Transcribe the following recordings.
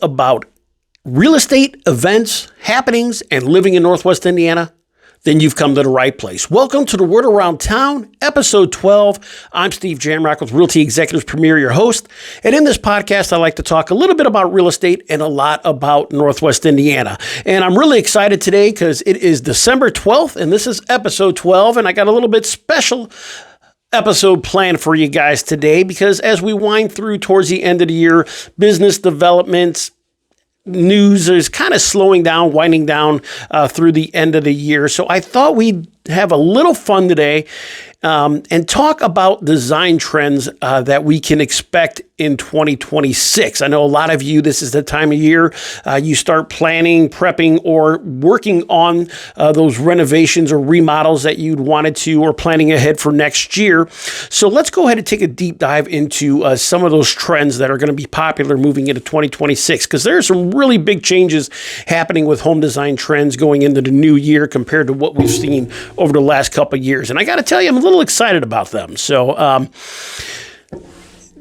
about real estate, events, happenings, and living in Northwest Indiana, then you've come to the right place. Welcome to The Word Around Town, episode 12. I'm Steve Jamrock with Realty Executives Premier, your host. And in this podcast, I like to talk a little bit about real estate and a lot about Northwest Indiana. And I'm really excited today because it is December 12th, and this is episode 12, and I got a little bit special episode planned for you guys today because as we wind through towards the end of the year, business developments, news is kind of slowing down, winding down through the end of the year. So I thought we'd have a little fun today and talk about design trends that we can expect in 2026. I know a lot of you, this is the time of year you start planning, prepping, or working on those renovations or remodels that you'd wanted to, or planning ahead for next year. So let's go ahead and take a deep dive into some of those trends that are going to be popular moving into 2026, because there are some really big changes happening with home design trends going into the new year compared to what we've seen over the last couple of years. And I got to tell you, I'm a little excited about them. So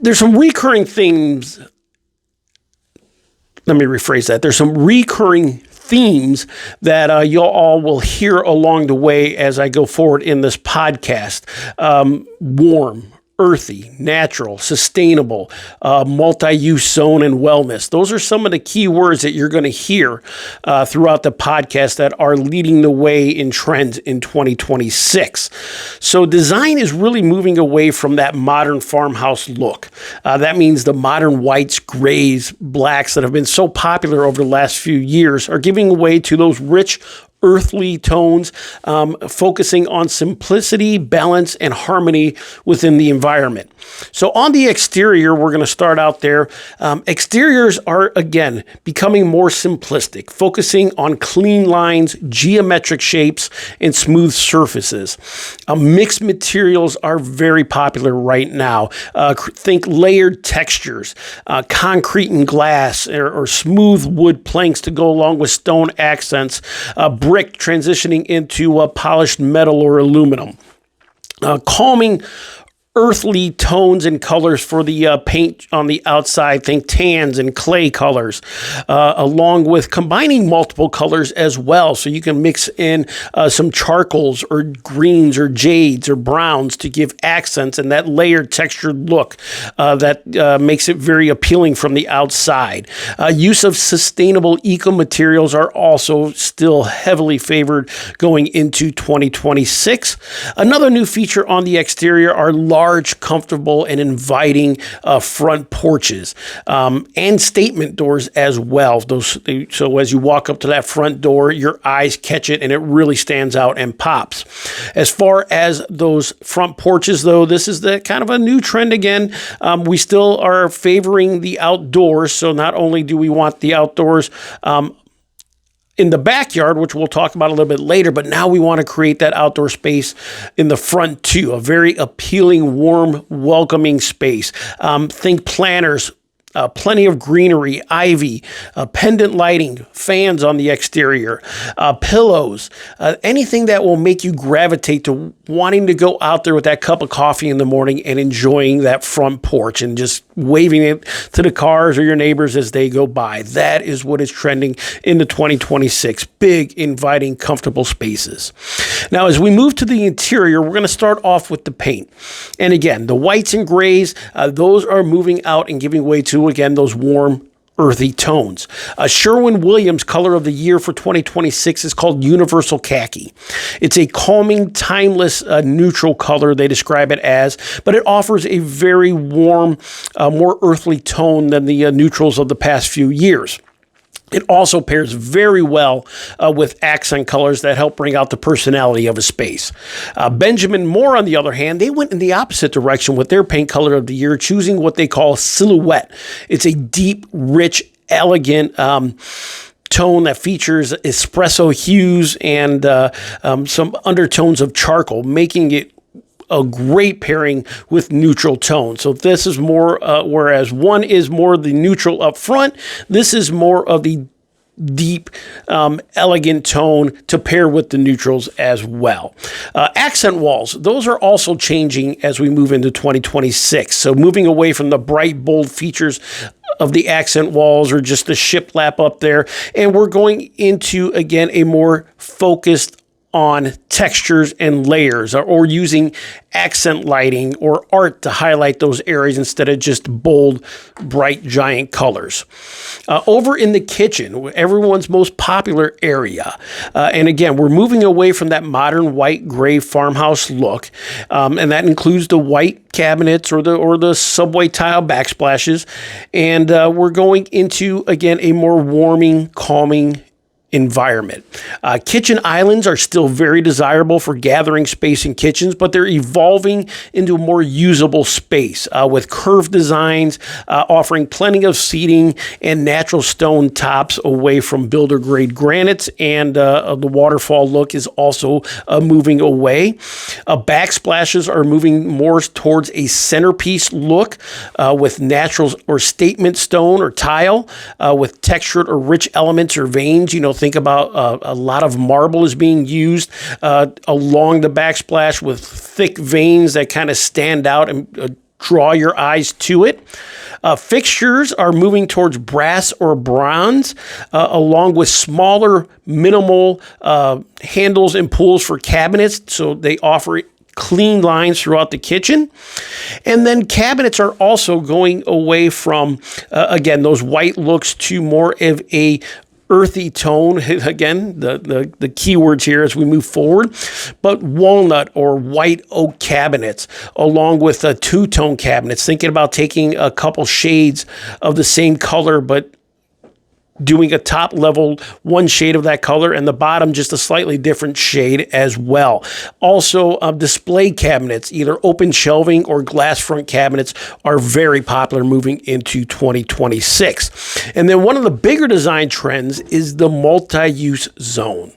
there's some recurring themes. Let me rephrase that. There's some recurring themes that you all will hear along the way as I go forward in this podcast. Warm, earthy, natural, sustainable, multi-use zone, and wellness. Those are some of the key words that you're going to hear throughout the podcast that are leading the way in trends in 2026. So design is really moving away from that modern farmhouse look. That means the modern whites, grays, blacks that have been so popular over the last few years are giving way to those rich, earthly tones, focusing on simplicity, balance, and harmony within the environment. So on the exterior, we're going to start out there. Exteriors are, again, becoming more simplistic, focusing on clean lines, geometric shapes, and smooth surfaces. Mixed materials are very popular right now. Think layered textures, concrete and glass, or smooth wood planks to go along with stone accents, brick transitioning into polished metal or aluminum. Calming earthly tones and colors for the paint on the outside. Think tans and clay colors, along with combining multiple colors as well. So you can mix in some charcoals or greens or jades or browns to give accents and that layered textured look that makes it very appealing from the outside. Use of sustainable eco materials are also still heavily favored going into 2026. Another new feature on the exterior are large, comfortable, and inviting front porches and statement doors as well. So as you walk up to that front door, your eyes catch it and it really stands out and pops. As far as those front porches, though, this is the kind of a new trend again. We still are favoring the outdoors. So not only do we want the outdoors in the backyard, which we'll talk about a little bit later, but now we want to create that outdoor space in the front too, a very appealing, warm, welcoming space. Think planters, plenty of greenery, ivy, pendant lighting, fans on the exterior, pillows, anything that will make you gravitate to wanting to go out there with that cup of coffee in the morning and enjoying that front porch and just waving it to the cars or your neighbors as they go by. That is what is trending into 2026. Big, inviting, comfortable spaces. Now, as we move to the interior, we're going to start off with the paint. And again, the whites and grays, those are moving out and giving way to, again, those warm, earthy tones. Sherwin-Williams color of the year for 2026 is called Universal Khaki. It's a calming, timeless, neutral color, they describe it as, but it offers a very warm, more earthly tone than the neutrals of the past few years. It also pairs very well with accent colors that help bring out the personality of a space. Benjamin Moore, on the other hand, they went in the opposite direction with their paint color of the year, choosing what they call Silhouette. It's a deep, rich, elegant tone that features espresso hues and some undertones of charcoal, making it a great pairing with neutral tones. So this is more, whereas one is more the neutral up front, this is more of the deep, elegant tone to pair with the neutrals as well. Accent walls, those are also changing as we move into 2026. So moving away from the bright, bold features of the accent walls or just the shiplap up there. And we're going into, again, a more focused on textures and layers, or using accent lighting or art to highlight those areas instead of just bold, bright, giant colors. Over in the kitchen, everyone's most popular area. And again, we're moving away from that modern white gray farmhouse look. And that includes the white cabinets or the subway tile backsplashes. And we're going into, again, a more warming, calming environment. Kitchen islands are still very desirable for gathering space in kitchens, but they're evolving into a more usable space with curved designs, offering plenty of seating and natural stone tops away from builder grade granites, and the waterfall look is also moving away. Backsplashes are moving more towards a centerpiece look with natural or statement stone or tile with textured or rich elements or veins. Think about a lot of marble is being used along the backsplash with thick veins that kind of stand out and draw your eyes to it. Fixtures are moving towards brass or bronze, along with smaller, minimal handles and pulls for cabinets, so they offer clean lines throughout the kitchen. And then cabinets are also going away from, again, those white looks to more of a earthy tone. Again, the keywords here as we move forward, but walnut or white oak cabinets, along with two-tone cabinets, thinking about taking a couple shades of the same color, but doing a top level one shade of that color and the bottom just a slightly different shade as well. Also, display cabinets, either open shelving or glass front cabinets, are very popular moving into 2026. And then one of the bigger design trends is the multi-use zone.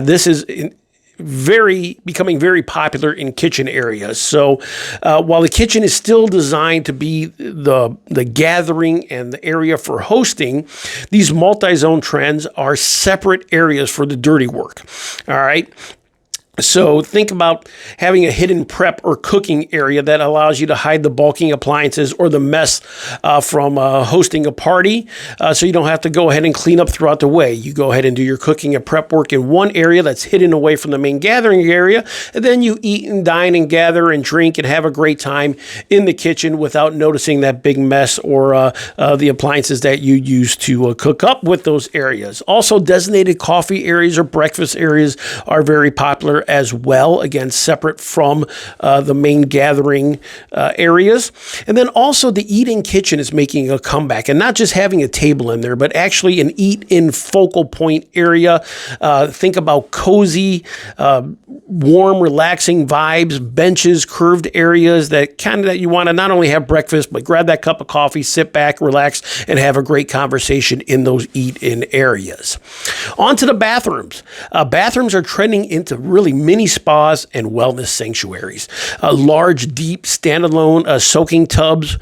This is becoming very popular in kitchen areas. So while the kitchen is still designed to be the gathering and the area for hosting, these multi-zone trends are separate areas for the dirty work. All right. So think about having a hidden prep or cooking area that allows you to hide the bulking appliances or the mess from hosting a party, so you don't have to go ahead and clean up throughout the way. You go ahead and do your cooking and prep work in one area that's hidden away from the main gathering area, and then you eat and dine and gather and drink and have a great time in the kitchen without noticing that big mess or the appliances that you use to cook up with those areas. Also, designated coffee areas or breakfast areas are very popular as well, again, separate from the main gathering areas. And then also the eat-in kitchen is making a comeback, and not just having a table in there, but actually an eat-in focal point area. Think about cozy, warm, relaxing vibes, benches, curved areas that you want to not only have breakfast, but grab that cup of coffee, sit back, relax, and have a great conversation in those eat-in areas. On to the bathrooms. Bathrooms are trending into really mini spas and wellness sanctuaries. Large, deep, standalone soaking tubs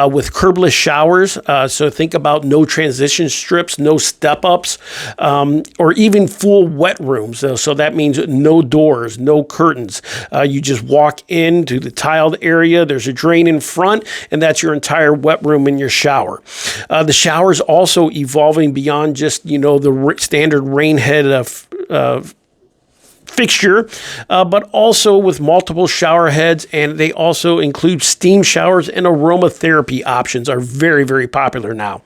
with curbless showers. So think about no transition strips, no step-ups, or even full wet rooms. So that means no doors, no curtains. You just walk into the tiled area. There's a drain in front, and that's your entire wet room in your shower. The shower is also evolving beyond just, the standard rain head fixture, but also with multiple shower heads, and they also include steam showers, and aromatherapy options are very, very popular now.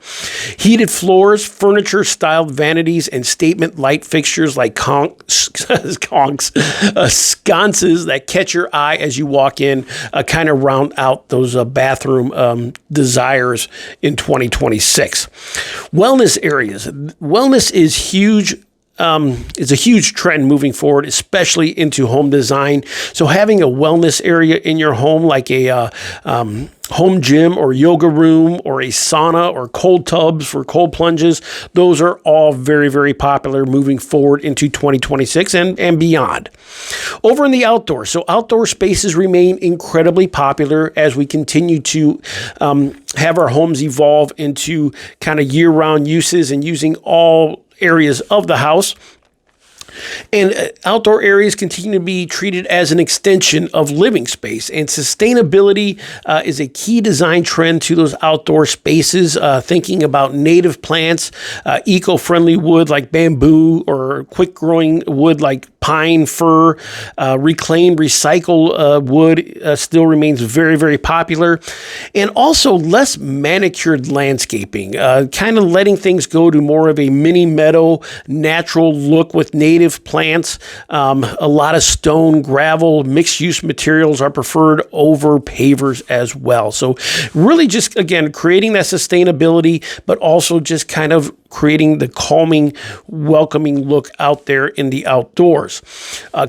Heated floors, furniture-styled vanities, and statement light fixtures like sconces that catch your eye as you walk in kind of round out those bathroom desires in 2026. Wellness areas. Wellness is huge. It's a huge trend moving forward, especially into home design. So having a wellness area in your home, like a home gym or yoga room or a sauna or cold tubs for cold plunges, those are all very, very popular moving forward into 2026 and beyond. Over in the outdoors, so outdoor spaces remain incredibly popular as we continue to have our homes evolve into kind of year-round uses and using all areas of the house. And outdoor areas continue to be treated as an extension of living space. And sustainability is a key design trend to those outdoor spaces, thinking about native plants, eco-friendly wood like bamboo, or quick-growing wood like pine, fir, reclaimed, recycled wood still remains very, very popular. And also less manicured landscaping, kind of letting things go to more of a mini meadow, natural look with native plants. A lot of stone, gravel, mixed use materials are preferred over pavers as well. So really just, again, creating that sustainability, but also just kind of creating the calming, welcoming look out there in the outdoors.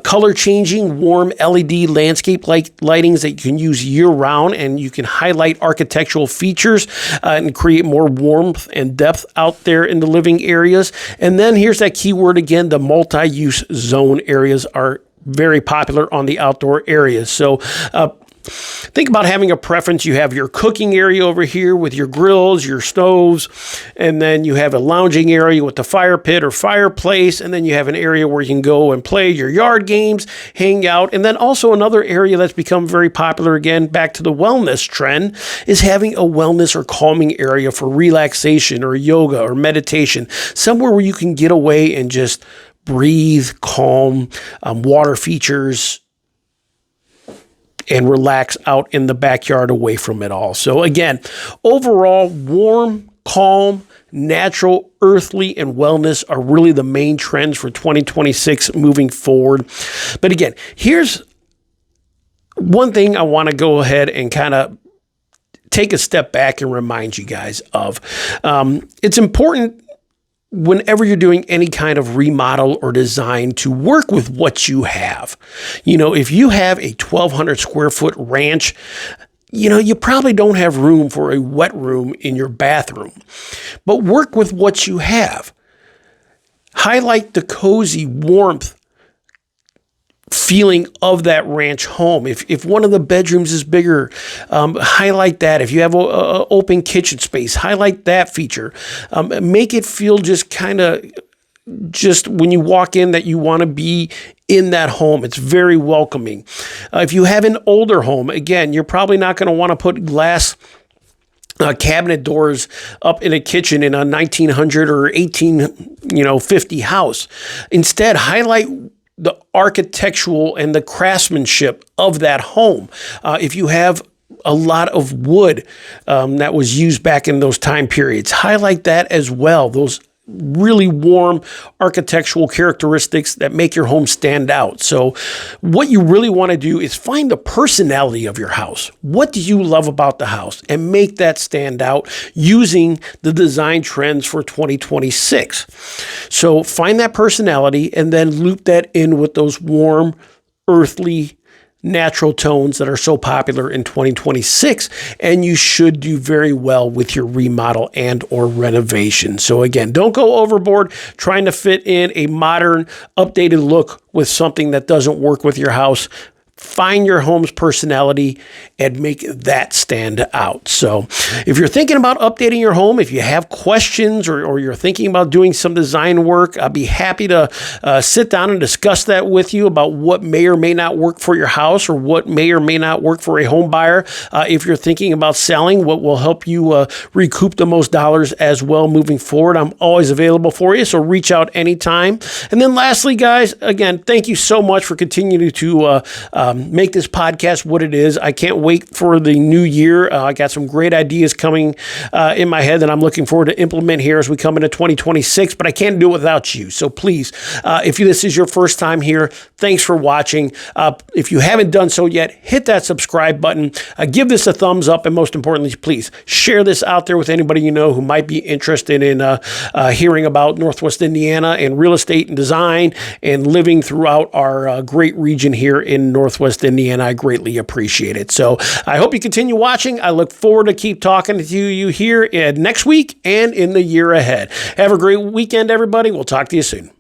Color changing, warm LED landscape lightings that you can use year round, and you can highlight architectural features and create more warmth and depth out there in the living areas. And then here's that keyword again, the multi-use zone areas are very popular on the outdoor areas. So think about having a preference. You have your cooking area over here with your grills, your stoves, and then you have a lounging area with the fire pit or fireplace, and then you have an area where you can go and play your yard games, hang out, and then also another area that's become very popular, again, back to the wellness trend, is having a wellness or calming area for relaxation or yoga or meditation, somewhere where you can get away and just breathe, calm, water features, and relax out in the backyard away from it all. So again, overall, warm, calm, natural, earthly, and wellness are really the main trends for 2026 moving forward. But again, here's one thing I want to go ahead and kind of take a step back and remind you guys of. It's important whenever you're doing any kind of remodel or design to work with what you have. You know, if you have a 1,200 square foot ranch, you know, you probably don't have room for a wet room in your bathroom, but work with what you have. Highlight the cozy warmth feeling of that ranch home. If one of the bedrooms is bigger, highlight that. If you have a open kitchen space, highlight that feature. Make it feel just kind of, just when you walk in, that you want to be in that home. It's very welcoming. If you have an older home, again, you're probably not going to want to put glass cabinet doors up in a kitchen in a 1900 or 1850 house. Instead, highlight the architectural and the craftsmanship of that home. If you have a lot of wood that was used back in those time periods, highlight that as well. Those really warm architectural characteristics that make your home stand out. So what you really want to do is find the personality of your house. What do you love about the house? And make that stand out using the design trends for 2026. So find that personality and then loop that in with those warm, earthly, natural tones that are so popular in 2026, and you should do very well with your remodel and or renovation. So again, don't go overboard trying to fit in a modern, updated look with something that doesn't work with your house. Find your home's personality and make that stand out. So if you're thinking about updating your home, if you have questions or you're thinking about doing some design work, I'd be happy to sit down and discuss that with you about what may or may not work for your house or what may or may not work for a home buyer. If you're thinking about selling, what will help you recoup the most dollars as well moving forward. I'm always available for you, so reach out anytime. And then lastly, guys, again, thank you so much for continuing to make this podcast what it is. I can't wait for the new year. I got some great ideas coming in my head that I'm looking forward to implement here as we come into 2026, but I can't do it without you. So please, if this is your first time here, thanks for watching. If you haven't done so yet, hit that subscribe button, give this a thumbs up, and most importantly, please share this out there with anybody you know who might be interested in hearing about Northwest Indiana and real estate and design and living throughout our great region here in Northwest Indiana. I greatly appreciate it. So I hope you continue watching. I look forward to keep talking to you here next week and in the year ahead. Have a great weekend, everybody. We'll talk to you soon.